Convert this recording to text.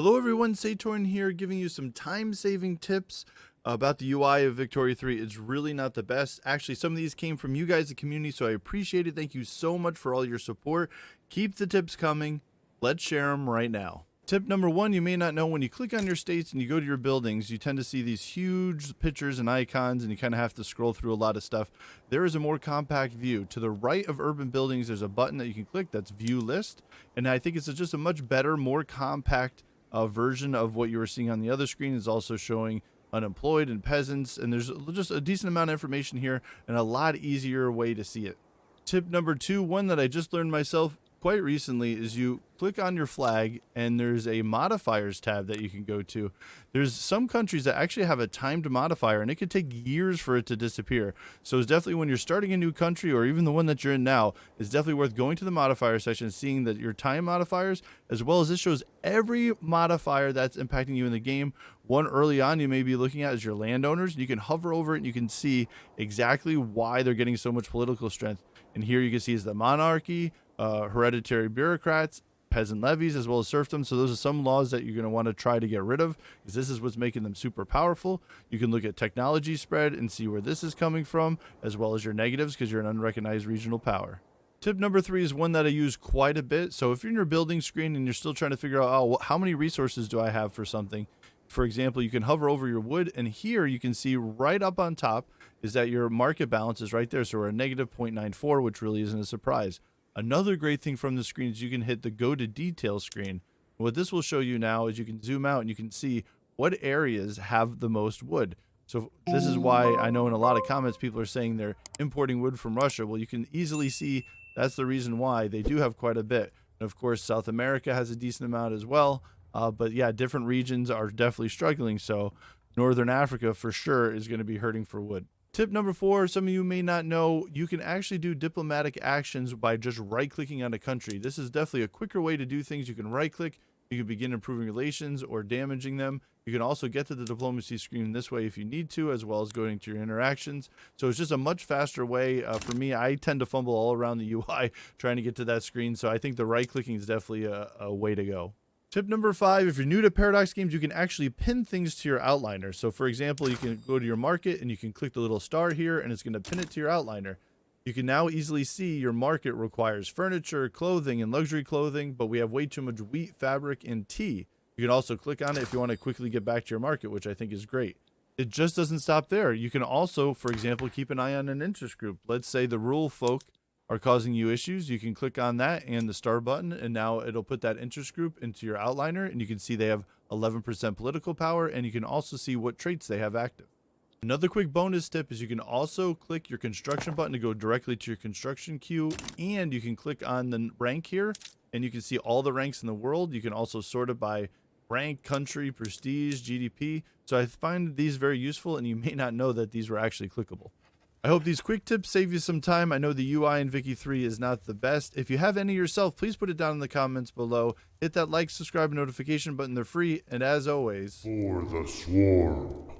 Hello everyone, Satorn here, giving you some time-saving tips about the UI of Victoria 3. It's really not the best. Actually, some of these came from you guys, the community, so I appreciate it. Thank you so much for all your support. Keep the tips coming. Let's share them right now. Tip number one, you may not know, when you click on your states and you go to your buildings, you tend to see these huge pictures and icons, and you kind of have to scroll through a lot of stuff. There is a more compact view. To the right of urban buildings, there's a button that you can click that's View List, and I think it's just a much better, more compact version of what you were seeing on the other screen. Is also showing unemployed and peasants, and there's just a decent amount of information here and a lot easier way to see it. Tip number two, one that I just learned myself quite recently, is you click on your flag and there's a modifiers tab that you can go to. There's some countries that actually have a timed modifier and it could take years for it to disappear. So it's definitely, when you're starting a new country or even the one that you're in now, it's definitely worth going to the modifier section, seeing that your time modifiers, as well as this shows every modifier that's impacting you in the game. One early on you may be looking at is your landowners, and you can hover over it and you can see exactly why they're getting so much political strength. And here you can see is the monarchy, hereditary bureaucrats, peasant levies, as well as serfdom. So those are some laws that you're going to want to try to get rid of, because this is what's making them super powerful. You can look at technology spread and see where this is coming from, as well as your negatives, because you're an unrecognized regional power. Tip number three is one that I use quite a bit. So if you're in your building screen and you're still trying to figure out, oh, how many resources do I have for something? For example, you can hover over your wood, and here you can see right up on top is that your market balance is right there. So we're at negative 0.94, which really isn't a surprise. Another great thing from the screen is you can hit the Go to Detail screen. What this will show you now is you can zoom out and you can see what areas have the most wood. So this is why I know in a lot of comments people are saying they're importing wood from Russia. Well, you can easily see that's the reason why. They do have quite a bit. And of course, South America has a decent amount as well. But yeah, different regions are definitely struggling. So Northern Africa for sure is going to be hurting for wood. Tip number four, some of you may not know, you can actually do diplomatic actions by just right-clicking on a country. This is definitely a quicker way to do things. You can right-click, you can begin improving relations or damaging them. You can also get to the diplomacy screen this way if you need to, as well as going to your interactions. So it's just a much faster way. For me, I tend to fumble all around the UI trying to get to that screen. So I think the right-clicking is definitely a way to go. Tip number five, if you're new to Paradox games, you can actually pin things to your outliner. So for example, you can go to your market and you can click the little star here and it's going to pin it to your outliner. You can now easily see your market requires furniture, clothing, and luxury clothing, but we have way too much wheat, fabric, and tea. You can also click on it if you want to quickly get back to your market, which I think is great. It just doesn't stop there. You can also, for example, keep an eye on an interest group. Let's say the rural folk are causing you issues. You can click on that and the star button, and now it'll put that interest group into your outliner, and you can see they have 11% political power, and you can also see what traits they have active. Another quick bonus tip is you can also click your construction button to go directly to your construction queue, and you can click on the rank here and you can see all the ranks in the world. You can also sort it by rank, country, prestige, GDP. So I find these very useful, and you may not know that these were actually clickable. I hope these quick tips save you some time. I know the UI in Vicky 3 is not the best. If you have any yourself, please put it down in the comments below. Hit that like, subscribe, and notification button. They're free. And as always, For the swarm.